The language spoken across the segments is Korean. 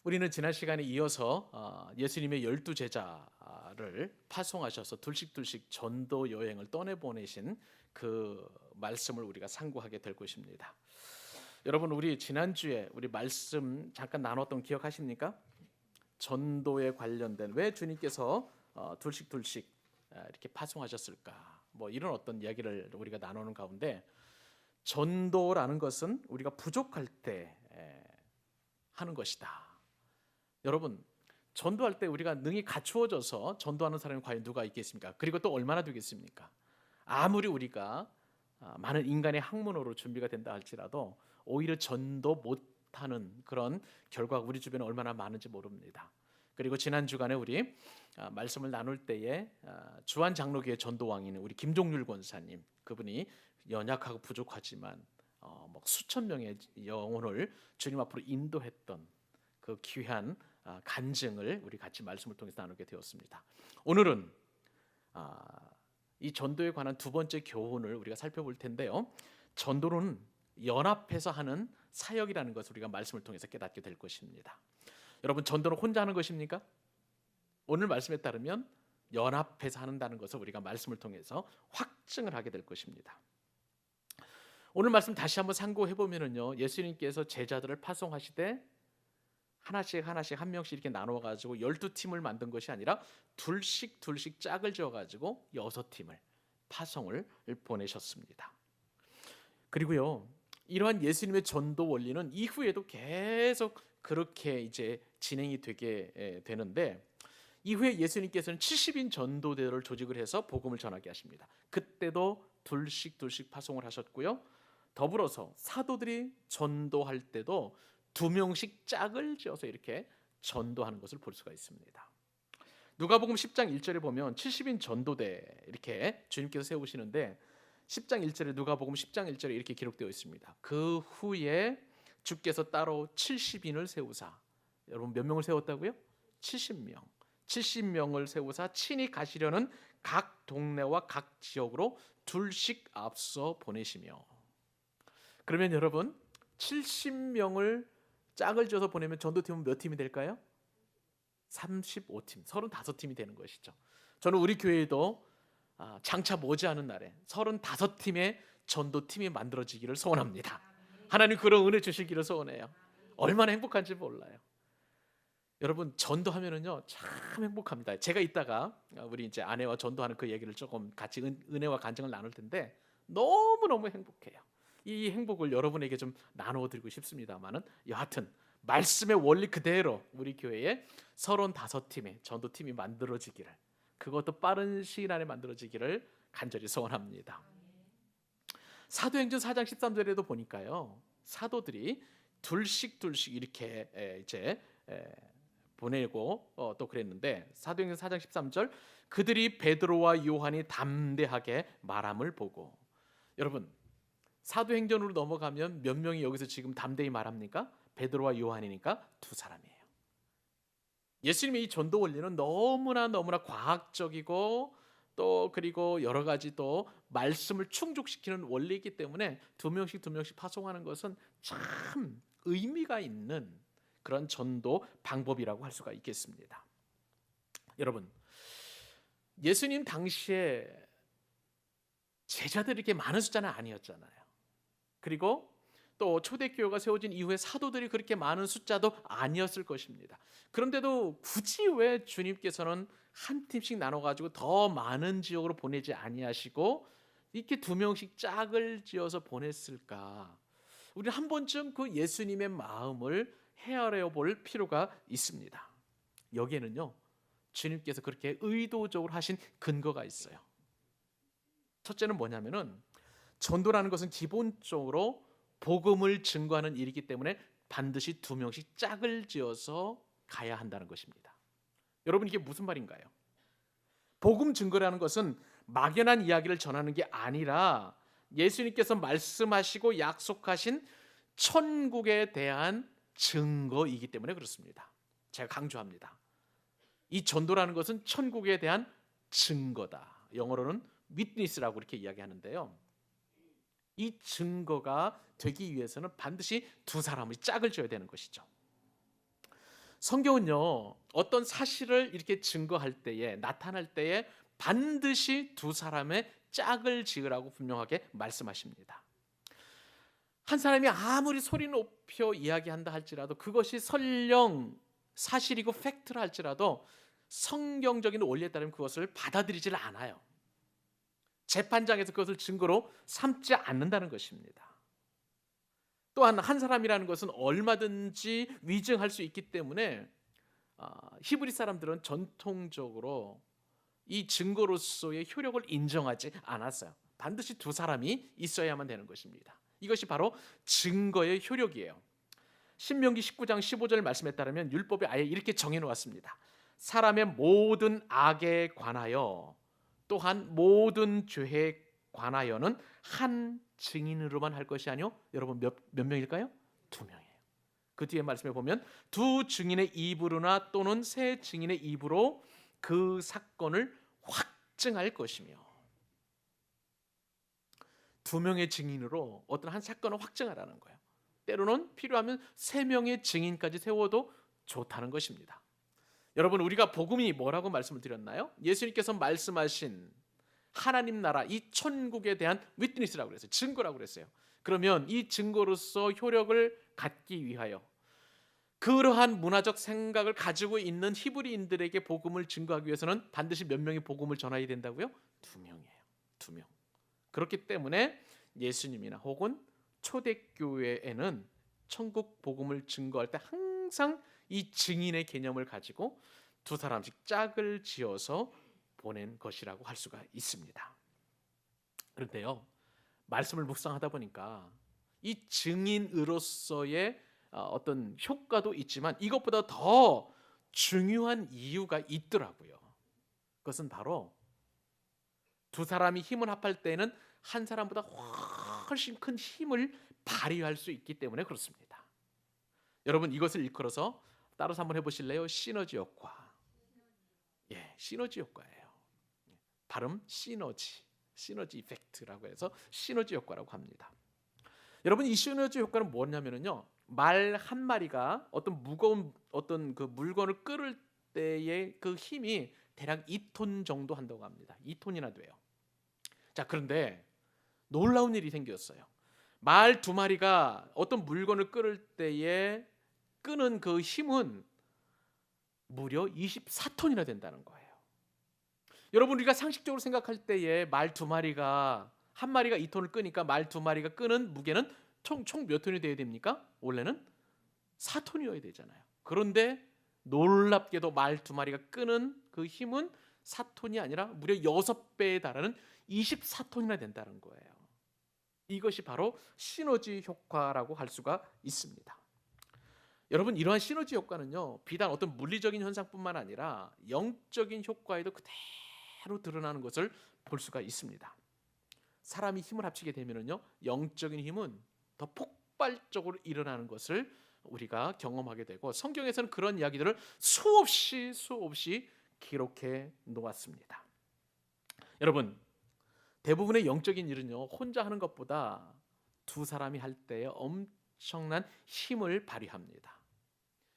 우리는 지난 시간에 이어서 예수님의 12제자를 파송하셔서 둘씩 전도 여행을 떠내보내신 그 말씀을 우리가 상고하게 될 것입니다. 여러분, 우리 지난주에 우리 말씀 잠깐 나눴던 기억하십니까? 전도에 관련된 왜 주님께서 둘씩 이렇게 파송하셨을까? 뭐 이런 어떤 이야기를 우리가 나누는 가운데, 전도라는 것은 우리가 부족할 때 하는 것이다. 여러분, 전도할 때 우리가 능히 갖추어져서 전도하는 사람이 과연 누가 있겠습니까? 그리고 또 얼마나 되겠습니까? 아무리 우리가 많은 인간의 학문으로 준비가 된다 할지라도 오히려 전도 못하는 그런 결과가 우리 주변에 얼마나 많은지 모릅니다. 그리고 지난 주간에 우리 말씀을 나눌 때에 주한 장로교회 전도왕인 우리 김종률 권사님, 그분이 연약하고 부족하지만 수천 명의 영혼을 주님 앞으로 인도했던 그 귀한 간증을 우리 같이 말씀을 통해서 나누게 되었습니다. 오늘은 이 전도에 관한 두 번째 교훈을 우리가 살펴볼 텐데요. 전도는 연합해서 하는 사역이라는 것을 우리가 말씀을 통해서 깨닫게 될 것입니다. 여러분, 전도는 혼자 하는 것입니까? 오늘 말씀에 따르면 연합해서 한다는 것을 우리가 말씀을 통해서 확증을 하게 될 것입니다. 오늘 말씀 다시 한번 상고해 보면은요, 예수님께서 제자들을 파송하시되 하나씩 한 명씩 이렇게 나눠 가지고 12팀을 만든 것이 아니라 둘씩 짝을 지어 가지고 6팀을 파송을 보내셨습니다. 그리고요, 이러한 예수님의 전도 원리는 이후에도 계속 그렇게 이제 진행이 되게 되는데, 이후에 예수님께서는 70인 전도대를 조직을 해서 복음을 전하게 하십니다. 그때도 둘씩 파송을 하셨고요. 더불어서 사도들이 전도할 때도 2명씩 짝을 지어서 이렇게 전도하는 것을 볼 수가 있습니다. 누가복음 10장 1절에 보면 70인 전도대 이렇게 주님께서 세우시는데, 10장 1절에 누가복음 10장 1절에 이렇게 기록되어 있습니다. 그 후에 주께서 따로 70인을 세우사, 여러분 몇 명을 세웠다고요? 70명. 70명을 세우사 친히 가시려는 각 동네와 각 지역으로 둘씩 앞서 보내시며. 그러면 여러분, 70명을 짝을 지어서 보내면 전도팀은 몇 팀이 될까요? 35팀, 35팀이 되는 것이죠. 저는 우리 교회에도 장차 머지않은 날에 35팀의 전도팀이 만들어지기를 소원합니다. 하나님 그런 은혜 주시기를 소원해요. 얼마나 행복한지 몰라요. 여러분, 전도하면은요 참 행복합니다. 제가 이따가 우리 이제 아내와 전도하는 그 얘기를 조금 같이 은혜와 간증을 나눌 텐데 너무 행복해요. 이 행복을 여러분에게 좀 나누어 드리고 싶습니다만은, 여하튼 말씀의 원리 그대로 우리 교회에 35팀의 전도팀이 만들어지기를, 그것도 빠른 시일 안에 만들어지기를 간절히 소원합니다. 사도행전 4장 13절에도 보니까요, 사도들이 둘씩 이렇게 이제 보내고 또 그랬는데, 사도행전 4장 13절, 그들이 베드로와 요한이 담대하게 말함을 보고. 여러분, 사도행전으로 넘어가면 몇 명이 여기서 지금 담대히 말합니까? 베드로와 요한이니까 2사람이에요. 예수님의 이 전도 원리는 너무나 과학적이고 또 그리고 여러 가지 또 말씀을 충족시키는 원리이기 때문에 2명씩 파송하는 것은 참 의미가 있는 그런 전도 방법이라고 할 수가 있겠습니다. 여러분, 예수님 당시에 제자들이 이렇게 많은 숫자는 아니었잖아요. 그리고 또 초대교회가 세워진 이후에 사도들이 그렇게 많은 숫자도 아니었을 것입니다. 그런데도 굳이 왜 주님께서는 한 팀씩 나눠가지고 더 많은 지역으로 보내지 아니하시고 이렇게 2명씩 짝을 지어서 보냈을까? 우리는 한 번쯤 그 예수님의 마음을 헤아려 볼 필요가 있습니다. 여기에는요, 주님께서 그렇게 의도적으로 하신 근거가 있어요. 첫째는 뭐냐면은, 전도라는 것은 기본적으로 복음을 증거하는 일이기 때문에 반드시 2명씩 짝을 지어서 가야 한다는 것입니다. 여러분, 이게 무슨 말인가요? 복음 증거라는 것은 막연한 이야기를 전하는 게 아니라 예수님께서 말씀하시고 약속하신 천국에 대한 증거이기 때문에 그렇습니다. 제가 강조합니다. 이 전도라는 것은 천국에 대한 증거다. 영어로는 witness라고 이렇게 이야기하는데요, 이 증거가 되기 위해서는 반드시 2사람의 짝을 지어야 되는 것이죠. 성경은요, 어떤 사실을 이렇게 증거할 때에, 나타날 때에 반드시 두 사람의 짝을 지으라고 분명하게 말씀하십니다. 한 사람이 아무리 소리 높여 이야기한다 할지라도, 그것이 설령 사실이고 팩트라 할지라도 성경적인 원리에 따르면 그것을 받아들이질 않아요. 재판장에서 그것을 증거로 삼지 않는다는 것입니다. 또한 한 사람이라는 것은 얼마든지 위증할 수 있기 때문에 히브리 사람들은 전통적으로 이 증거로서의 효력을 인정하지 않았어요. 반드시 두 사람이 있어야만 되는 것입니다. 이것이 바로 증거의 효력이에요. 신명기 19장 15절 말씀에 따르면 율법에 아예 이렇게 정해 놓았습니다. 사람의 모든 악에 관하여 또한 모든 죄에 관하여는 한 증인으로만 할 것이 아니요. 여러분 몇 명일까요? 두 명이에요. 그 뒤에 말씀에 보면 두 증인의 입으로나 또는 세 증인의 입으로 그 사건을 확증할 것이며, 두 명의 증인으로 어떤 한 사건을 확증하라는 거예요. 때로는 필요하면 세 명의 증인까지 세워도 좋다는 것입니다. 여러분, 우리가 복음이 뭐라고 말씀을 드렸나요? 예수님께서 말씀하신 하나님 나라, 이 천국에 대한 위트니스라고 그랬어요. 증거라고 그랬어요. 그러면 이 증거로서 효력을 갖기 위하여 그러한 문화적 생각을 가지고 있는 히브리인들에게 복음을 증거하기 위해서는 반드시 몇 명이 복음을 전해야 된다고요? 두 명이에요. 두 명. 그렇기 때문에 예수님이나 혹은 초대교회에는 천국 복음을 증거할 때 항상 이 증인의 개념을 가지고 두 사람씩 짝을 지어서 보낸 것이라고 할 수가 있습니다. 그런데요, 말씀을 묵상하다 보니까 이 증인으로서의 어떤 효과도 있지만 이것보다 더 중요한 이유가 있더라고요. 그것은 바로 두 사람이 힘을 합할 때는 한 사람보다 훨씬 큰 힘을 발휘할 수 있기 때문에 그렇습니다. 여러분, 이것을 일컬어서 따라서 한번 해보실래요? 시너지 효과. 예, 시너지 효과예요. 발음 시너지 이펙트라고 해서 시너지 효과라고 합니다. 여러분, 이 시너지 효과는 뭐냐면요, 말 한 마리가 어떤 무거운 어떤 그 물건을 끌을 때의 그 힘이 대략 2톤 정도 한다고 합니다. 2톤이나 돼요. 자, 그런데 놀라운 일이 생겼어요. 말 두 마리가 어떤 물건을 끌을 때에 끄는 그 힘은 무려 24톤이나 된다는 거예요. 여러분, 우리가 상식적으로 생각할 때에 말 두 마리가, 한 마리가 2톤을 끄니까 말 두 마리가 끄는 무게는 총 몇 톤이 돼야 됩니까? 원래는 4톤이어야 되잖아요. 그런데 놀랍게도 말 두 마리가 끄는 그 힘은 4톤이 아니라 무려 6배에 달하는 24톤이나 된다는 거예요. 이것이 바로 시너지 효과라고 할 수가 있습니다. 여러분, 이러한 시너지 효과는요, 비단 어떤 물리적인 현상뿐만 아니라 영적인 효과에도 그대로 드러나는 것을 볼 수가 있습니다. 사람이 힘을 합치게 되면요, 영적인 힘은 더 폭발적으로 일어나는 것을 우리가 경험하게 되고, 성경에서는 그런 이야기들을 수없이 기록해 놓았습니다. 여러분, 대부분의 영적인 일은요, 혼자 하는 것보다 두 사람이 할 때에 엄청난 힘을 발휘합니다.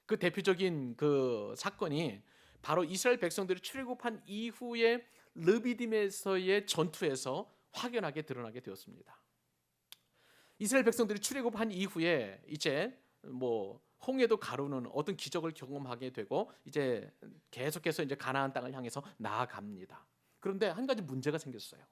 그 대표적인 그 사건이 바로 이스라엘 백성들이 출애굽한 이후에 르비딤에서의 전투에서 확연하게 드러나게 되었습니다. 이스라엘 백성들이 출애굽한 이후에 이제 홍해도 가르는 어떤 기적을 경험하게 되고 이제 계속해서 이제 가나안 땅을 향해서 나아갑니다. 그런데 한 가지 문제가 생겼어요.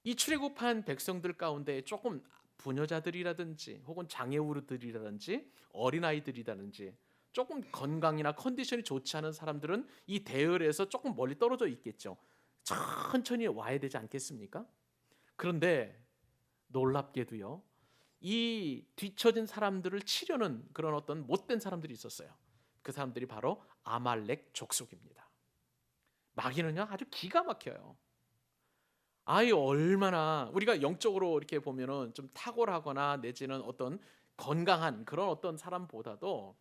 이 출애굽한 백성들 가운데 조금 부녀자들이라든지 혹은 장애우들이라든지 어린아이들이라든지 조금 건강이나 컨디션이 좋지 않은 사람들은 이 대열에서 조금 멀리 떨어져 있겠죠. 천천히 와야 되지 않겠습니까? 그런데 놀랍게도요, 이 뒤처진 사람들을 치려는 그런 어떤 못된 사람들이 있었어요. 그 사람들이 바로 아말렉 족속입니다. 마귀는요, 아주 기가 막혀요. 얼마나 우리가 영적으로 이렇게 보면은 좀 탁월하거나 내지는 어떤 건강한 그런 어떤 사람보다도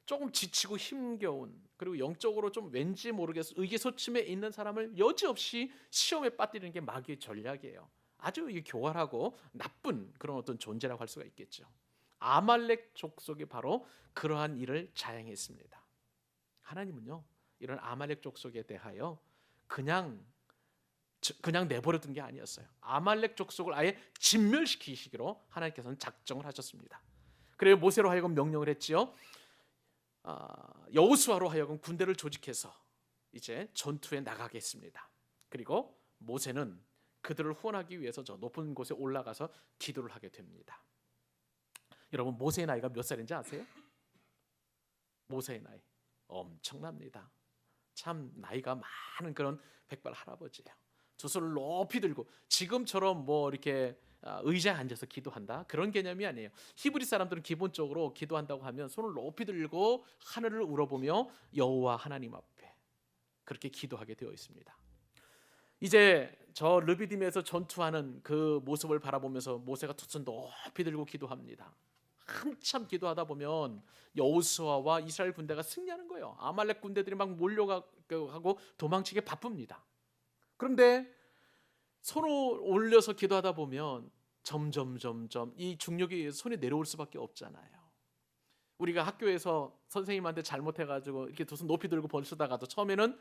조금 지치고 힘겨운, 그리고 영적으로 좀 왠지 모르겠어 의기소침해 있는 사람을 여지없이 시험에 빠뜨리는 게 마귀의 전략이에요. 아주 교활하고 나쁜 그런 어떤 존재라고 할 수가 있겠죠. 아말렉 족속이 바로 그러한 일을 자행했습니다. 하나님은요, 이런 아말렉 족속에 대하여 그냥 내버려둔 게 아니었어요. 아말렉 족속을 아예 진멸시키시기로 하나님께서는 작정을 하셨습니다. 그래서 모세로 하여금 명령을 했지요. 여호수아로 하여금 군대를 조직해서 이제 전투에 나가겠습니다. 그리고 모세는 그들을 후원하기 위해서 저 높은 곳에 올라가서 기도를 하게 됩니다. 여러분, 모세의 나이가 몇 살인지 아세요? 모세의 나이 엄청납니다. 참 나이가 많은 그런 백발 할아버지예요. 두 손을 높이 들고 지금처럼 뭐 이렇게 의자에 앉아서 기도한다 그런 개념이 아니에요. 히브리 사람들은 기본적으로 기도한다고 하면 손을 높이 들고 하늘을 우러보며 여호와 하나님 앞에 그렇게 기도하게 되어 있습니다. 이제 저 르비딤에서 전투하는 그 모습을 바라보면서 모세가 두 손 높이 들고 기도합니다. 한참 기도하다 보면 여호수아와 이스라엘 군대가 승리하는 거예요. 아말렉 군대들이 막 몰려가고 도망치게 바쁩니다. 그런데 손을 올려서 기도하다 보면 점점 이 중력이 손에 내려올 수밖에 없잖아요. 우리가 학교에서 선생님한테 잘못해가지고 이렇게 두 손 높이 들고 벌쓰다가도 처음에는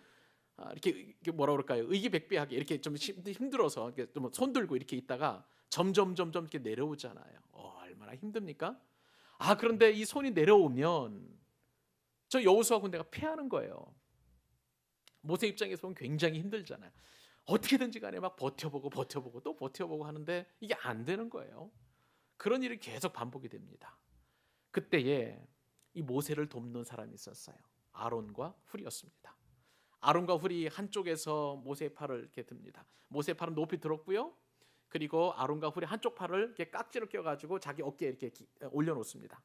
이렇게 뭐라 그럴까요? 의기백배하게 이렇게 좀 힘들어서 이렇게 좀 손 들고 이렇게 있다가 점점 이렇게 내려오잖아요. 얼마나 힘듭니까? 그런데 이 손이 내려오면 저 여호수아 군대가 패하는 거예요. 모세 입장에서 보면 굉장히 힘들잖아요. 어떻게든지 간에 막 버텨보고 또 버텨보고 하는데 이게 안 되는 거예요. 그런 일이 계속 반복이 됩니다. 그때에 이 모세를 돕는 사람이 있었어요. 아론과 훌이었습니다. 아론과 훌이 한쪽에서 모세의 팔을 이렇게 듭니다. 모세의 팔은 높이 들었고요. 그리고 아론과 훌이 한쪽 팔을 이렇게 깍지로 껴가지고 자기 어깨에 이렇게 올려놓습니다.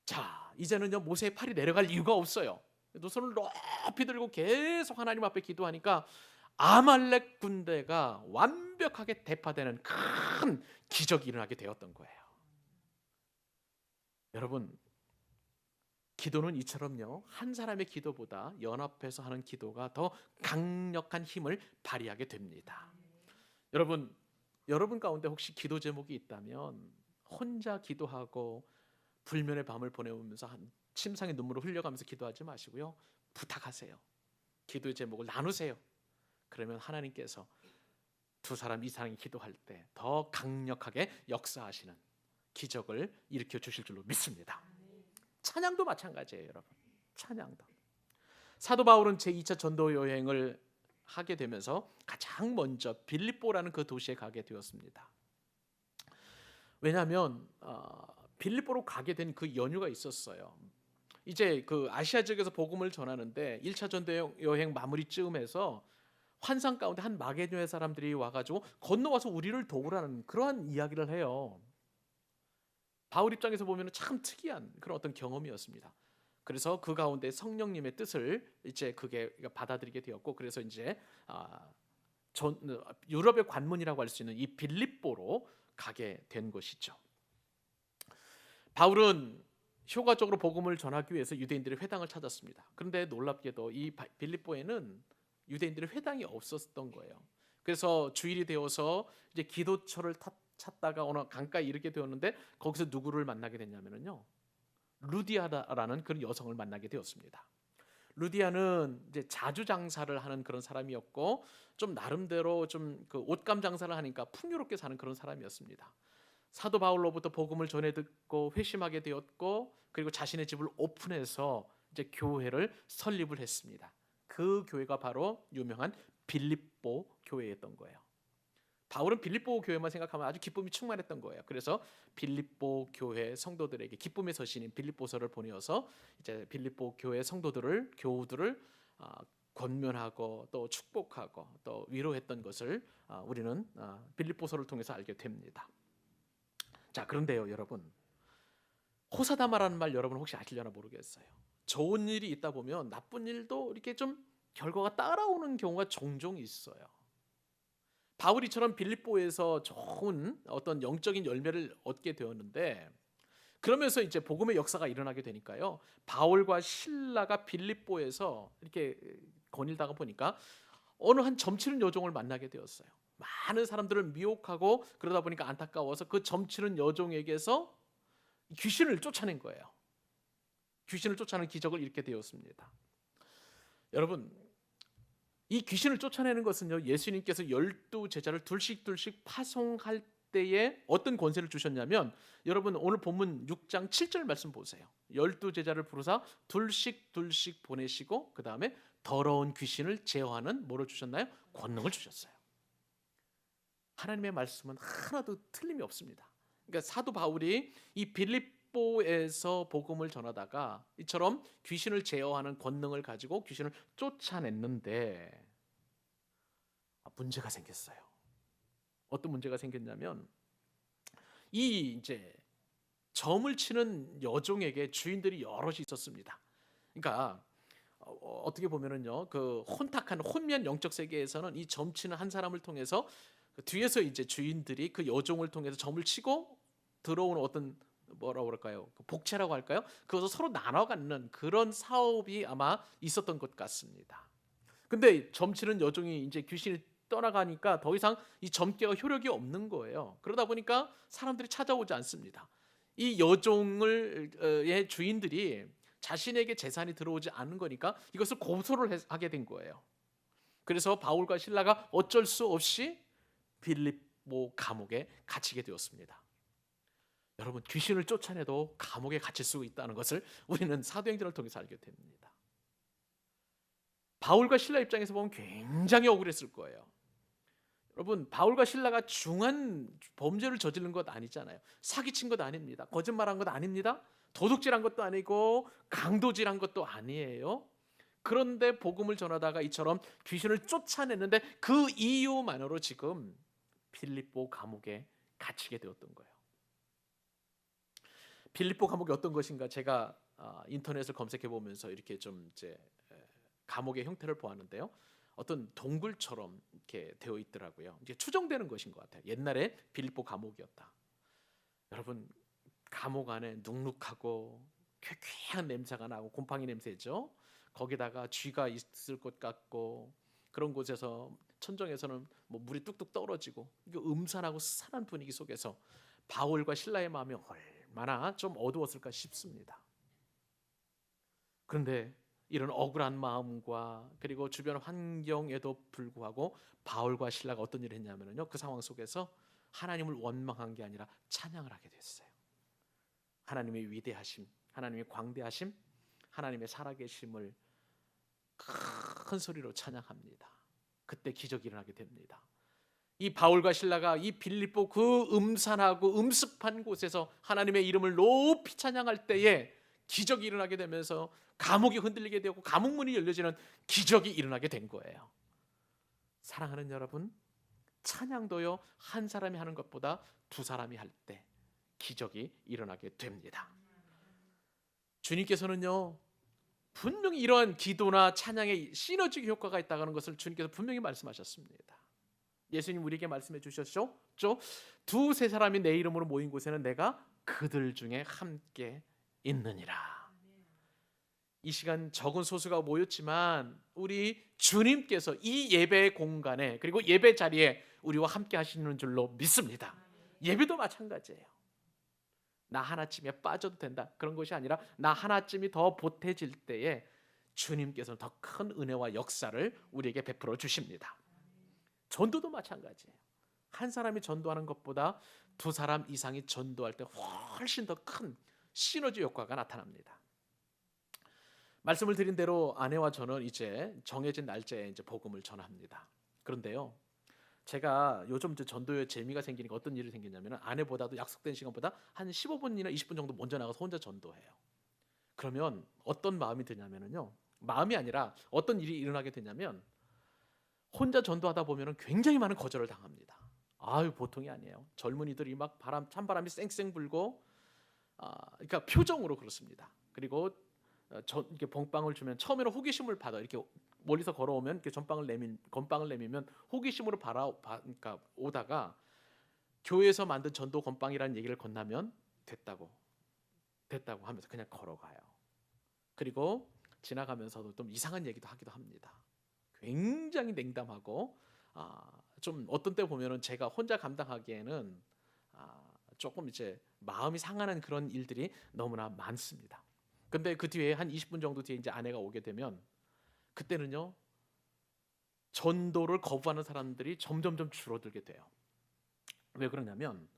자, 이제는요 모세의 팔이 내려갈 이유가 없어요. 두 손을 높이 들고 계속 하나님 앞에 기도하니까 아말렉 군대가 완벽하게 대파되는 큰 기적이 일어나게 되었던 거예요. 여러분, 기도는 이처럼요 한 사람의 기도보다 연합해서 하는 기도가 더 강력한 힘을 발휘하게 됩니다. 여러분 가운데 혹시 기도 제목이 있다면 혼자 기도하고 불면의 밤을 보내면서 침상에 눈물을 흘려가면서 기도하지 마시고요, 부탁하세요. 기도의 제목을 나누세요. 그러면 하나님께서 두 사람 이상이 기도할 때 더 강력하게 역사하시는 기적을 일으켜 주실 줄로 믿습니다. 찬양도 마찬가지예요, 여러분. 찬양도. 사도 바울은 제2차 전도 여행을 하게 되면서 가장 먼저 빌립보라는 그 도시에 가게 되었습니다. 왜냐하면 빌립보로 가게 된 그 연유가 있었어요. 이제 그 아시아 지역에서 복음을 전하는데 1차 전도 여행 마무리쯤에서 환상 가운데 한 마게도냐 사람들이 와가지고 건너와서 우리를 도우라는 그러한 이야기를 해요. 바울 입장에서 보면 참 특이한 그런 어떤 경험이었습니다. 그래서 그 가운데 성령님의 뜻을 이제 그게 받아들이게 되었고, 그래서 이제 유럽의 관문이라고 할 수 있는 이 빌립보로 가게 된 것이죠. 바울은 효과적으로 복음을 전하기 위해서 유대인들의 회당을 찾았습니다. 그런데 놀랍게도 이 빌립보에는 유대인들의 회당이 없었던 거예요. 그래서 주일이 되어서 이제 기도처를 찾다가 어느 강가에 이르게 되었는데 거기서 누구를 만나게 됐냐면요, 루디아라는 그런 여성을 만나게 되었습니다. 루디아는 이제 자주 장사를 하는 그런 사람이었고, 좀 나름대로 좀 그 옷감 장사를 하니까 풍요롭게 사는 그런 사람이었습니다. 사도 바울로부터 복음을 전해 듣고 회심하게 되었고, 그리고 자신의 집을 오픈해서 이제 교회를 설립을 했습니다. 그 교회가 바로 유명한 빌립보 교회였던 거예요. 바울은 빌립보 교회만 생각하면 아주 기쁨이 충만했던 거예요. 그래서 빌립보 교회 성도들에게 기쁨의 서신인 빌립보서를 보내어서 이제 빌립보 교회 교우들을 권면하고 또 축복하고 또 위로했던 것을 우리는 빌립보서를 통해서 알게 됩니다. 자, 그런데요, 여러분, 호사다마라는 말 여러분 혹시 아시려나 모르겠어요. 좋은 일이 있다 보면 나쁜 일도 이렇게 좀 결과가 따라오는 경우가 종종 있어요. 바울이처럼 빌립보에서 좋은 어떤 영적인 열매를 얻게 되었는데, 그러면서 이제 복음의 역사가 일어나게 되니까요, 바울과 실라가 빌립보에서 이렇게 거닐다가 보니까 어느 한 점치는 여종을 만나게 되었어요. 많은 사람들을 미혹하고 그러다 보니까 안타까워서 그 점치는 여종에게서 귀신을 쫓아낸 거예요. 귀신을 쫓아내는 기적을 이렇게 되었습니다. 여러분, 이 귀신을 쫓아내는 것은요, 예수님께서 12제자를 둘씩 파송할 때에 어떤 권세를 주셨냐면, 여러분 오늘 본문 6장 7절 말씀 보세요. 12제자를 부르사 둘씩 보내시고 그 다음에 더러운 귀신을 제어하는 뭐를 주셨나요? 권능을 주셨어요. 하나님의 말씀은 하나도 틀림이 없습니다. 그러니까 사도 바울이 이 빌립보에서 복음을 전하다가 이처럼 귀신을 제어하는 권능을 가지고 귀신을 쫓아냈는데 문제가 생겼어요. 어떤 문제가 생겼냐면, 이 이제 점을 치는 여종에게 주인들이 여럿이 있었습니다. 그러니까 어떻게 보면은요, 그 혼탁한 혼미한 영적 세계에서는 이 점 치는 한 사람을 통해서 그 뒤에서 이제 주인들이 그 여종을 통해서 점을 치고 들어오는 어떤 뭐라고 그럴까요? 그 복채라고 할까요? 그것을 서로 나눠 갖는 그런 사업이 아마 있었던 것 같습니다. 근데 점 치는 여종이 이제 귀신이 떠나가니까 더 이상 이 점괘가 효력이 없는 거예요. 그러다 보니까 사람들이 찾아오지 않습니다. 이 여종의 주인들이 자신에게 재산이 들어오지 않는 거니까 이것을 고소를 하게 된 거예요. 그래서 바울과 실라가 어쩔 수 없이 빌립보 감옥에 갇히게 되었습니다. 여러분, 귀신을 쫓아내도 감옥에 갇힐 수 있다는 것을 우리는 사도행전을 통해서 알게 됩니다. 바울과 실라 입장에서 보면 굉장히 억울했을 거예요. 여러분, 바울과 실라가 중한 범죄를 저지른 것 아니잖아요. 사기친 것 아닙니다. 거짓말한 것 아닙니다. 도둑질한 것도 아니고 강도질한 것도 아니에요. 그런데 복음을 전하다가 이처럼 귀신을 쫓아냈는데 그 이유만으로 지금 빌립보 감옥에 갇히게 되었던 거예요. 빌립보 감옥이 어떤 것인가, 제가 인터넷을 검색해 보면서 이렇게 좀 이제 감옥의 형태를 보았는데요. 어떤 동굴처럼 이렇게 되어 있더라고요. 이제 추정되는 것인 것 같아요. 옛날에 빌립보 감옥이었다. 여러분, 감옥 안에 눅눅하고 쾌쾌한 냄새가 나고 곰팡이 냄새죠. 거기다가 쥐가 있을 것 같고 그런 곳에서 천정에서는 뭐 물이 뚝뚝 떨어지고 음산하고 스산한 분위기 속에서 바울과 실라의 마음이 얼마나 좀 어두웠을까 싶습니다. 그런데 이런 억울한 마음과 그리고 주변 환경에도 불구하고 바울과 실라가 어떤 일을 했냐면요, 그 상황 속에서 하나님을 원망한 게 아니라 찬양을 하게 됐어요. 하나님의 위대하심, 하나님의 광대하심, 하나님의 살아계심을 큰 소리로 찬양합니다. 그때 기적이 일어나게 됩니다. 이 바울과 실라가 이 빌립보 그 음산하고 음습한 곳에서 하나님의 이름을 높이 찬양할 때에 기적이 일어나게 되면서 감옥이 흔들리게 되고 감옥문이 열려지는 기적이 일어나게 된 거예요. 사랑하는 여러분, 찬양도요, 한 사람이 하는 것보다 두 사람이 할 때 기적이 일어나게 됩니다. 주님께서는요, 분명히 이러한 기도나 찬양에 시너지 효과가 있다는 것을 주님께서 분명히 말씀하셨습니다. 예수님 우리에게 말씀해 주셨죠? 두세 사람이 내 이름으로 모인 곳에는 내가 그들 중에 함께 있느니라. 이 시간 적은 소수가 모였지만 우리 주님께서 이 예배 공간에 그리고 예배 자리에 우리와 함께 하시는 줄로 믿습니다. 예배도 마찬가지예요. 나 하나쯤에 빠져도 된다, 그런 것이 아니라 나 하나쯤이 더 보태질 때에 주님께서는 더 큰 은혜와 역사를 우리에게 베풀어 주십니다. 전도도 마찬가지예요. 한 사람이 전도하는 것보다 두 사람 이상이 전도할 때 훨씬 더 큰 시너지 효과가 나타납니다. 말씀을 드린 대로 아내와 저는 이제 정해진 날짜에 이제 복음을 전합니다. 그런데요, 제가 요즘 전도에 재미가 생기니까 어떤 일이 생기냐면 아내보다도 약속된 시간보다 한 15분이나 20분 정도 먼저 나가서 혼자 전도해요. 그러면 어떤 마음이 드냐면요, 마음이 아니라 어떤 일이 일어나게 되냐면 혼자 전도하다 보면 굉장히 많은 거절을 당합니다. 아유, 보통이 아니에요. 젊은이들이 막 찬바람이 쌩쌩 불고, 그러니까 표정으로 그렇습니다. 그리고 이렇게 봉빵을 주면 처음에는 호기심을 받아. 이렇게 멀리서 걸어오면 이렇게 건빵을 내밀면 호기심으로 그러니까 오다가 교회에서 만든 전도 건빵이라는 얘기를 건너면 됐다고 하면서 그냥 걸어가요. 그리고 지나가면서도 좀 이상한 얘기도 하기도 합니다. 굉장히 냉담하고 좀 어떤 때 보면은 제가 혼자 감당하기에는 조금 이제 마음이 상하는 그런 일들이 너무나 많습니다. 근데 그 뒤에 한 20분 정도 뒤에 이제 아내가 오게 되면 그때는요, 전도를 거부하는 사람들이 점점점 줄어들게 돼요. 왜 그러냐면,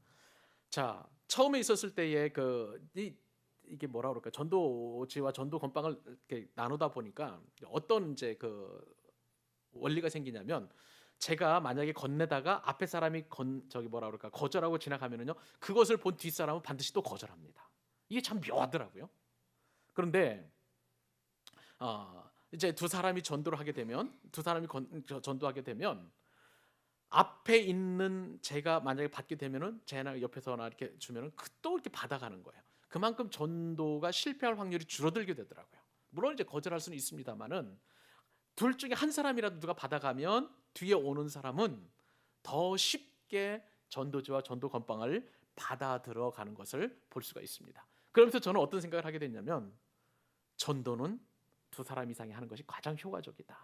자, 처음에 있었을 때의 이게 뭐라 그럴까, 전도지와 전도 건빵을 이렇게 나누다 보니까 어떤 이제 그 원리가 생기냐면, 제가 만약에 건네다가 앞에 사람이 저기 뭐라 그럴까 거절하고 지나가면은요, 그것을 본 뒷사람은 반드시 또 거절합니다. 이게 참 묘하더라고요. 그런데 이제 두 사람이 전도를 하게 되면, 전도하게 되면 앞에 있는 제가 만약에 받게 되면은 제나 옆에서나 이렇게 주면은 또 이렇게 받아가는 거예요. 그만큼 전도가 실패할 확률이 줄어들게 되더라고요. 물론 이제 거절할 수는 있습니다만은, 둘 중에 한 사람이라도 누가 받아가면 뒤에 오는 사람은 더 쉽게 전도지와 전도 건빵을 받아 들어가는 것을 볼 수가 있습니다. 그러면서 저는 어떤 생각을 하게 됐냐면, 전도는 두 사람 이상이 하는 것이 가장 효과적이다.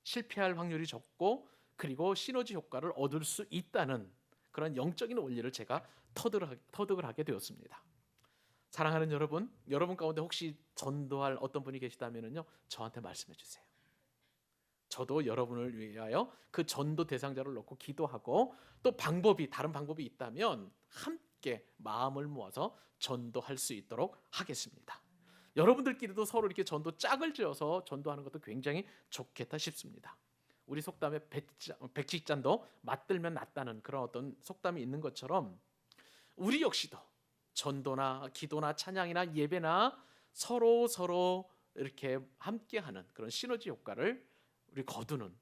실패할 확률이 적고 그리고 시너지 효과를 얻을 수 있다는 그런 영적인 원리를 제가 터득을 하게 되었습니다. 사랑하는 여러분, 여러분 가운데 혹시 전도할 어떤 분이 계시다면요, 저한테 말씀해 주세요. 저도 여러분을 위하여 그 전도 대상자를 놓고 기도하고, 또 다른 방법이 있다면 함께 마음을 모아서 전도할 수 있도록 하겠습니다. 여러분들끼리도 서로 이렇게 전도 짝을 지어서 전도하는 것도 굉장히 좋겠다 싶습니다. 우리 속담에 백지잔도 맞들면 낫다는 그런 어떤 속담이 있는 것처럼, 우리 역시도 전도나 기도나 찬양이나 예배나 서로 이렇게 함께하는 그런 시너지 효과를 우리 거두는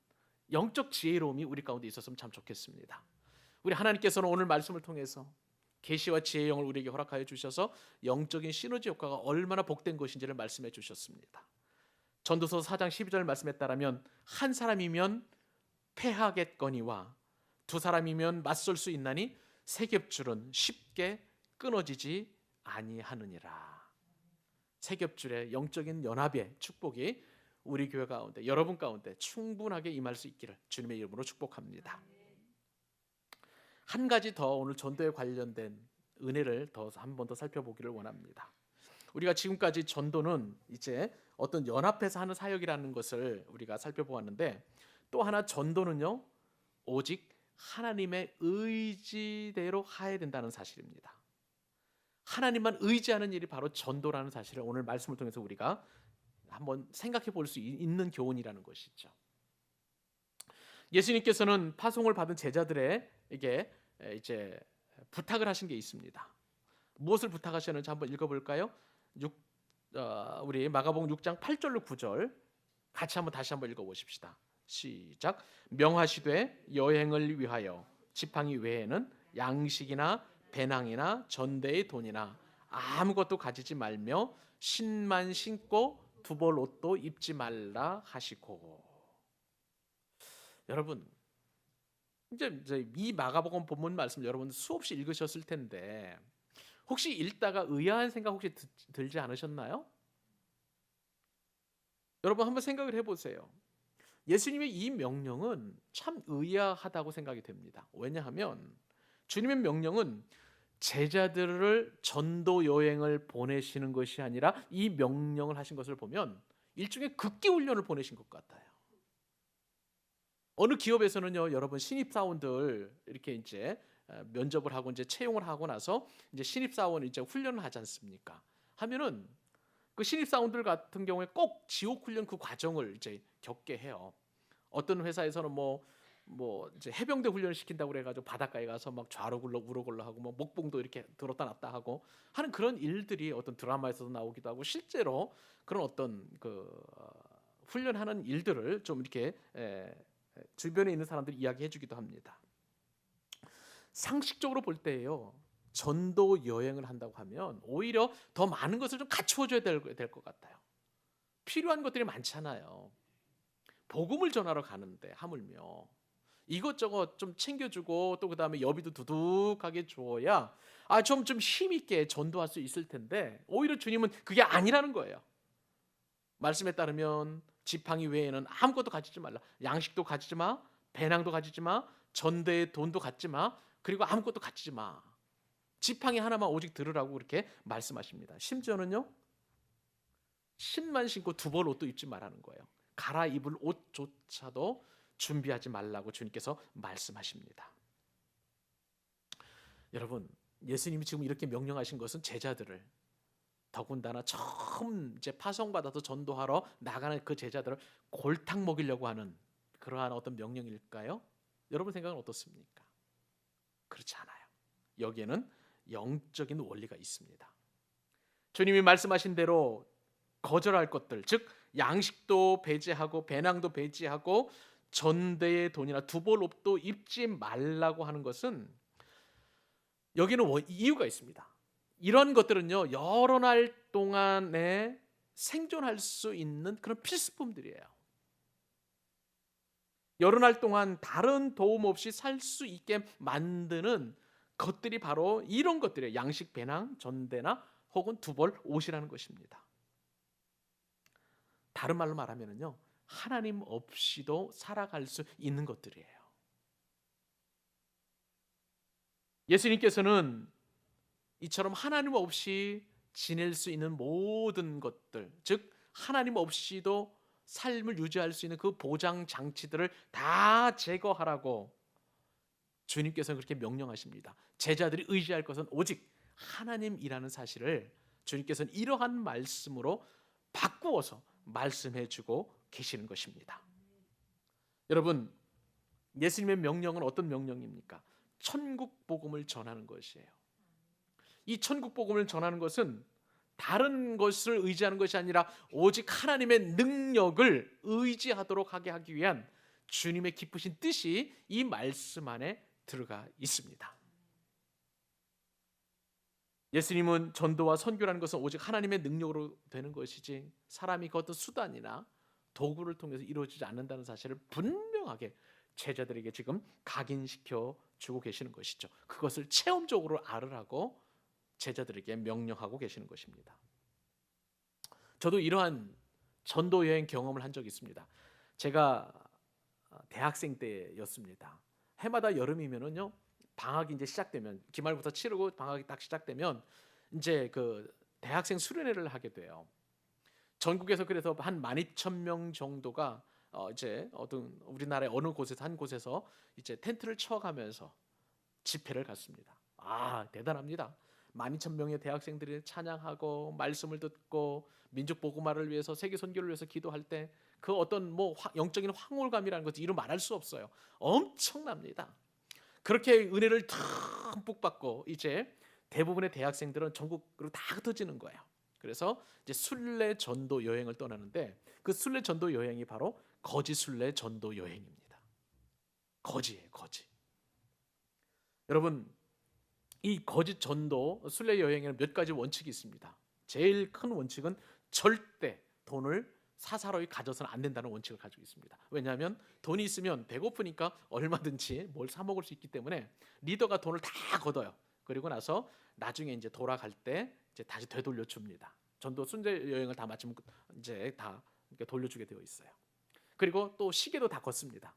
영적 지혜로움이 우리 가운데 있었으면 참 좋겠습니다. 우리 하나님께서는 오늘 말씀을 통해서 계시와 지혜의 영을 우리에게 허락하여 주셔서 영적인 시너지 효과가 얼마나 복된 것인지를 말씀해 주셨습니다. 전도서 4장 12절 말씀에 따르면, 한 사람이면 패하겠거니와 두 사람이면 맞설 수 있나니 세 겹줄은 쉽게 끊어지지 아니하느니라. 세 겹줄의 영적인 연합의 축복이 우리 교회 가운데, 여러분 가운데 충분하게 임할 수 있기를 주님의 이름으로 축복합니다. 한 가지 더 오늘 전도에 관련된 은혜를 더 한 번 더 살펴보기를 원합니다. 우리가 지금까지 전도는 이제 어떤 연합해서 하는 사역이라는 것을 우리가 살펴보았는데, 또 하나 전도는요, 오직 하나님의 의지대로 해야 된다는 사실입니다. 하나님만 의지하는 일이 바로 전도라는 사실을 오늘 말씀을 통해서 우리가 한번 생각해 볼 수 있는 교훈이라는 것이죠. 예수님께서는 파송을 받은 제자들에게 이제 부탁을 하신 게 있습니다. 무엇을 부탁하셨는지 한번 읽어볼까요? 우리 마가복음 6장 8절로 9절 같이 다시 한번 읽어보십시다. 시작. 명하시되 여행을 위하여 지팡이 외에는 양식이나 배낭이나 전대의 돈이나 아무것도 가지지 말며 신만 신고 두 벌 옷도 입지 말라 하시고. 여러분, 이제 이 마가복음 본문 말씀 여러분 수없이 읽으셨을 텐데, 혹시 읽다가 의아한 생각 혹시 들지 않으셨나요? 여러분 한번 생각을 해보세요. 예수님의 이 명령은 참 의아하다고 생각이 됩니다. 왜냐하면 주님의 명령은 제자들을 전도 여행을 보내시는 것이 아니라, 이 명령을 하신 것을 보면 일종의 극기 훈련을 보내신 것 같아요. 어느 기업에서는요, 여러분 신입사원들 이렇게 이제 면접을 하고 이제 채용을 하고 나서 이제 신입사원 이제 훈련을 하지 않습니까? 하면은 그 신입사원들 같은 경우에 꼭 지옥 훈련 그 과정을 이제 겪게 해요. 어떤 회사에서는 뭐 이제 해병대 훈련을 시킨다고 그래가지고 바닷가에 가서 막 좌로 굴러 우로 굴러 하고 뭐 목봉도 이렇게 들었다 놨다 하고 하는 그런 일들이 어떤 드라마에서도 나오기도 하고, 실제로 그런 어떤 훈련하는 일들을 좀 이렇게 주변에 있는 사람들이 이야기해주기도 합니다. 상식적으로 볼 때요, 전도 여행을 한다고 하면 오히려 더 많은 것을 좀 갖추어줘야 될 것 같아요. 필요한 것들이 많잖아요. 복음을 전하러 가는데 하물며 이것저것 좀 챙겨주고, 또 그다음에 여비도 두둑하게 주어야 좀 힘있게 전도할 수 있을 텐데, 오히려 주님은 그게 아니라는 거예요. 말씀에 따르면 지팡이 외에는 아무것도 가지지 말라. 양식도 가지지 마, 배낭도 가지지 마, 전대의 돈도 갖지 마, 그리고 아무것도 가지지 마. 지팡이 하나만 오직 들으라고 그렇게 말씀하십니다. 심지어는요, 신만 신고 두 벌 옷도 입지 말라는 거예요. 갈아입을 옷조차도 준비하지 말라고 주님께서 말씀하십니다. 여러분, 예수님이 지금 이렇게 명령하신 것은 제자들을, 더군다나 처음 이제 파송받아서 전도하러 나가는 그 제자들을 골탕 먹이려고 하는 그러한 어떤 명령일까요? 여러분 생각은 어떻습니까? 그렇지 않아요. 여기에는 영적인 원리가 있습니다. 주님이 말씀하신 대로 거절할 것들, 즉 양식도 배제하고 배낭도 배제하고 전대의 돈이나 두벌옷도 입지 말라고 하는 것은 여기는 이유가 있습니다. 이런 것들은요, 여러 날 동안에 생존할 수 있는 그런 필수품들이에요. 여러 날 동안 다른 도움 없이 살 수 있게 만드는 것들이 바로 이런 것들이에요. 양식, 배낭, 전대나 혹은 두벌 옷이라는 것입니다. 다른 말로 말하면요, 하나님 없이도 살아갈 수 있는 것들이에요. 예수님께서는 이처럼 하나님 없이 지낼 수 있는 모든 것들, 즉 하나님 없이도 삶을 유지할 수 있는 그 보장 장치들을 다 제거하라고 주님께서는 그렇게 명령하십니다. 제자들이 의지할 것은 오직 하나님이라는 사실을 주님께서는 이러한 말씀으로 바꾸어서 말씀해 주고 계시는 것입니다. 여러분, 예수님의 명령은 어떤 명령입니까? 천국 복음을 전하는 것이에요. 이 천국 복음을 전하는 것은 다른 것을 의지하는 것이 아니라 오직 하나님의 능력을 의지하도록 하기 위한 주님의 깊으신 뜻이 이 말씀 안에 들어가 있습니다. 예수님은 전도와 선교라는 것은 오직 하나님의 능력으로 되는 것이지 사람이 그 어떤 수단이나 도구를 통해서 이루어지지 않는다는 사실을 분명하게 제자들에게 지금 각인시켜 주고 계시는 것이죠. 그것을 체험적으로 알으라고 제자들에게 명령하고 계시는 것입니다. 저도 이러한 전도 여행 경험을 한 적이 있습니다. 제가 대학생 때였습니다. 해마다 여름이면은요, 방학이 이제 시작되면, 기말부터 치르고 방학이 딱 시작되면 이제 그 대학생 수련회를 하게 돼요. 전국에서 그래서 한 12,000명 정도가 이제 어떤 우리나라의 어느 곳에서 한 곳에서 이제 텐트를 쳐가면서 집회를 갔습니다. 아, 대단합니다. 12,000명의 대학생들이 찬양하고 말씀을 듣고 민족 복음화를 위해서, 세계 선교를 위해서 기도할 때 그 어떤 뭐 영적인 황홀감이라는 것을 이루 말할 수 없어요. 엄청납니다. 그렇게 은혜를 듬뿍 받고 이제 대부분의 대학생들은 전국으로 다 흩어지는 거예요. 그래서 이제 순례 전도 여행을 떠나는데 그 순례 전도 여행이 바로 거지 순례 전도 여행입니다. 거지예요, 거지. 여러분, 이 거짓 전도 순례 여행에는 몇 가지 원칙이 있습니다. 제일 큰 원칙은 절대 돈을 사사로이 가져서는 안 된다는 원칙을 가지고 있습니다. 왜냐하면 돈이 있으면 배고프니까 얼마든지 뭘 사 먹을 수 있기 때문에 리더가 돈을 다 걷어요. 그리고 나서 나중에 이제 돌아갈 때 이제 다시 되돌려 줍니다. 전도 순례 여행을 다 마치면 이제 다 이렇게 돌려주게 되어 있어요. 그리고 또 시계도 다 걷습니다.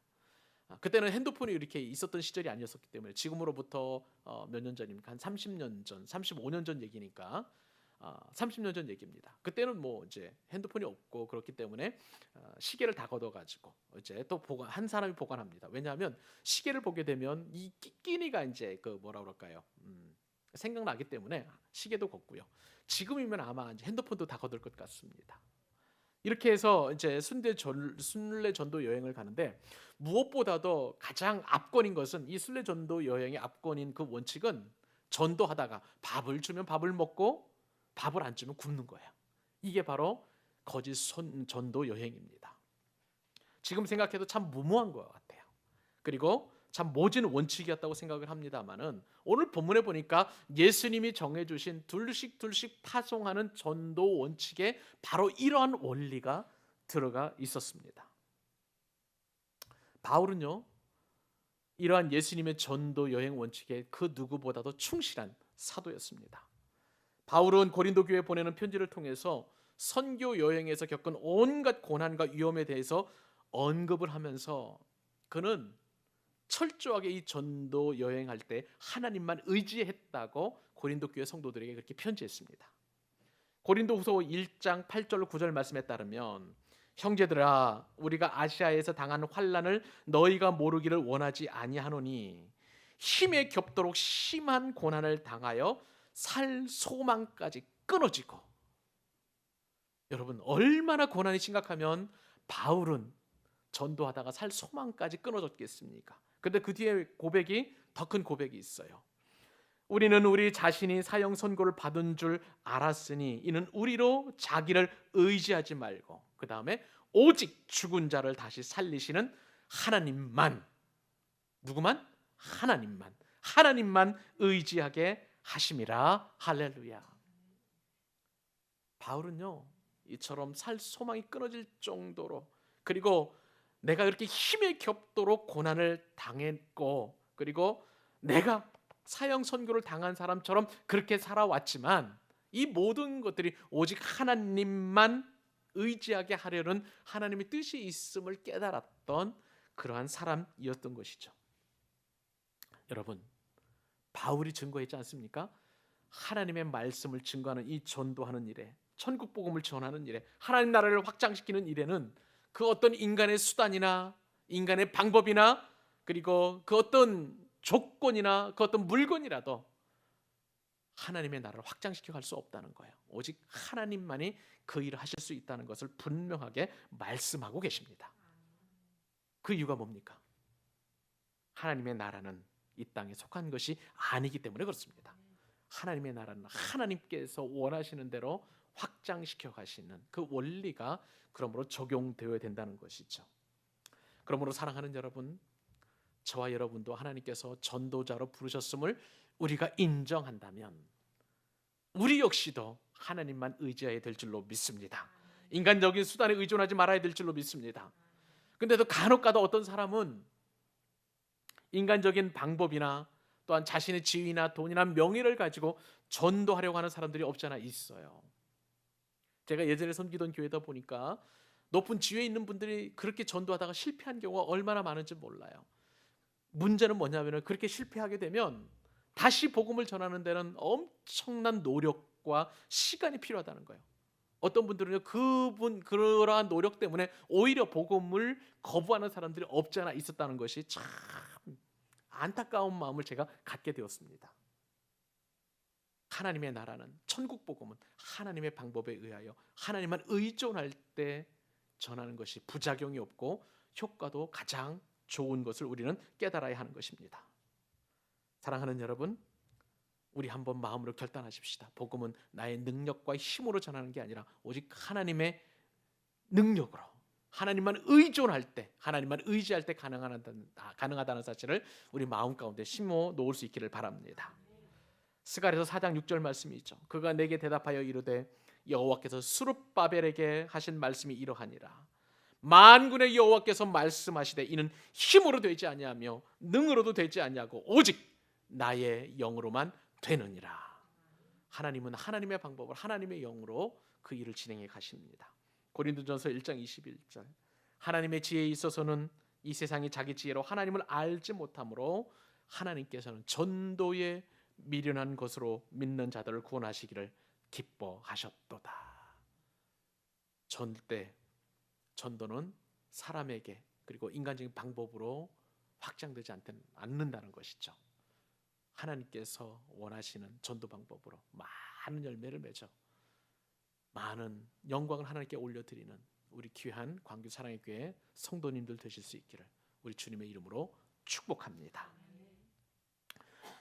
그때는 핸드폰이 이렇게 있었던 시절이 아니었기 때문에, 지금으로부터 몇 년 전입니까? 한 30년 전, 35년 전 얘기니까 30년 전 얘기입니다. 그때는 뭐 이제 핸드폰이 없고 그렇기 때문에 시계를 다 걷어가지고 이제 또 한 사람이 보관합니다. 왜냐하면 시계를 보게 되면 이 끼니가 이제 그 뭐라 그럴까요? 생각나기 때문에 시계도 걷고요. 지금이면 아마 이제 핸드폰도 다 걷을 것 같습니다. 이렇게 해서 이제 순례 전도 여행을 가는데, 무엇보다도 가장 압권인 것은, 이 순례 전도 여행의 압권인 그 원칙은 전도하다가 밥을 주면 밥을 먹고 밥을 안 주면 굶는 거예요. 이게 바로 거짓 전도 여행입니다. 지금 생각해도 참 무모한 것 같아요. 그리고 참 모진 원칙이었다고 생각을 합니다만은, 오늘 본문에 보니까 예수님이 정해주신 둘씩 파송하는 전도 원칙에 바로 이러한 원리가 들어가 있었습니다. 바울은요, 이러한 예수님의 전도 여행 원칙에 그 누구보다도 충실한 사도였습니다. 바울은 고린도 교회에 보내는 편지를 통해서 선교 여행에서 겪은 온갖 고난과 위험에 대해서 언급을 하면서 그는 철저하게 이 전도 여행할 때 하나님만 의지했다고 고린도 교회 성도들에게 그렇게 편지했습니다. 고린도후서 1장 8절 9절 말씀에 따르면 형제들아 우리가 아시아에서 당한 환난을 너희가 모르기를 원하지 아니하노니 힘에 겹도록 심한 고난을 당하여 살 소망까지 끊어지고. 여러분 얼마나 고난이 심각하면 바울은 전도하다가 살 소망까지 끊어졌겠습니까? 근데 그 뒤에 고백이 더 큰 고백이 있어요. 우리는 우리 자신이 사형 선고를 받은 줄 알았으니 이는 우리로 자기를 의지하지 말고 그 다음에 오직 죽은 자를 다시 살리시는 하나님만, 누구만? 하나님만 의지하게 하심이라. 할렐루야. 바울은요 이처럼 살 소망이 끊어질 정도로, 그리고 내가 그렇게 힘에 겹도록 고난을 당했고, 그리고 내가 사형 선고를 당한 사람처럼 그렇게 살아왔지만 이 모든 것들이 오직 하나님만 의지하게 하려는 하나님의 뜻이 있음을 깨달았던 그러한 사람이었던 것이죠. 여러분 바울이 증거했지 않습니까? 하나님의 말씀을 증거하는 이 전도하는 일에, 천국 복음을 전하는 일에, 하나님 나라를 확장시키는 일에는 그 어떤 인간의 수단이나 인간의 방법이나 그리고 그 어떤 조건이나 그 어떤 물건이라도 하나님의 나라를 확장시켜 갈 수 없다는 거예요. 오직 하나님만이 그 일을 하실 수 있다는 것을 분명하게 말씀하고 계십니다. 그 이유가 뭡니까? 하나님의 나라는 이 땅에 속한 것이 아니기 때문에 그렇습니다. 하나님의 나라는 하나님께서 원하시는 대로 확장시켜 가시는 그 원리가 그러므로 적용되어야 된다는 것이죠. 그러므로 사랑하는 여러분, 저와 여러분도 하나님께서 전도자로 부르셨음을 우리가 인정한다면 우리 역시도 하나님만 의지해야 될 줄로 믿습니다. 인간적인 수단에 의존하지 말아야 될 줄로 믿습니다. 근데도 간혹가다 어떤 사람은 인간적인 방법이나 또한 자신의 지위나 돈이나 명예를 가지고 전도하려고 하는 사람들이 없지 않아 있어요. 제가 예전에 섬기던 교회다 보니까 높은 지위에 있는 분들이 그렇게 전도하다가 실패한 경우가 얼마나 많은지 몰라요. 문제는 뭐냐면 그렇게 실패하게 되면 다시 복음을 전하는 데는 엄청난 노력과 시간이 필요하다는 거예요. 어떤 분들은요 그러한 노력 때문에 오히려 복음을 거부하는 사람들이 없지 않아 있었다는 것이 참 안타까운 마음을 제가 갖게 되었습니다. 하나님의 나라는, 천국 복음은 하나님의 방법에 의하여 하나님만 의존할 때 전하는 것이 부작용이 없고 효과도 가장 좋은 것을 우리는 깨달아야 하는 것입니다. 사랑하는 여러분, 우리 한번 마음으로 결단하십시다. 복음은 나의 능력과 힘으로 전하는 게 아니라 오직 하나님의 능력으로, 하나님만 의존할 때, 하나님만 의지할 때 가능하다는 사실을 우리 마음 가운데 심어 놓을 수 있기를 바랍니다. 스가랴서 4장 6절 말씀이 있죠. 그가 내게 대답하여 이르되 여호와께서 스룹바벨에게 하신 말씀이 이러하니라. 만군의 여호와께서 말씀하시되 이는 힘으로 되지 아니하며 능으로도 되지 아니하고 오직 나의 영으로만 되느니라. 하나님은 하나님의 방법을 하나님의 영으로 그 일을 진행해 가십니다. 고린도전서 1장 21절 하나님의 지혜에 있어서는 이 세상이 자기 지혜로 하나님을 알지 못하므로 하나님께서는 전도에 미련한 것으로 믿는 자들을 구원하시기를 기뻐하셨도다. 전도는 사람에게 그리고 인간적인 방법으로 확장되지 않는다는 것이죠. 하나님께서 원하시는 전도 방법으로 많은 열매를 맺어 많은 영광을 하나님께 올려드리는 우리 귀한 광교 사랑의 교회 성도님들 되실 수 있기를 우리 주님의 이름으로 축복합니다.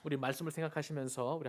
우리 말씀을 생각하시면서 우리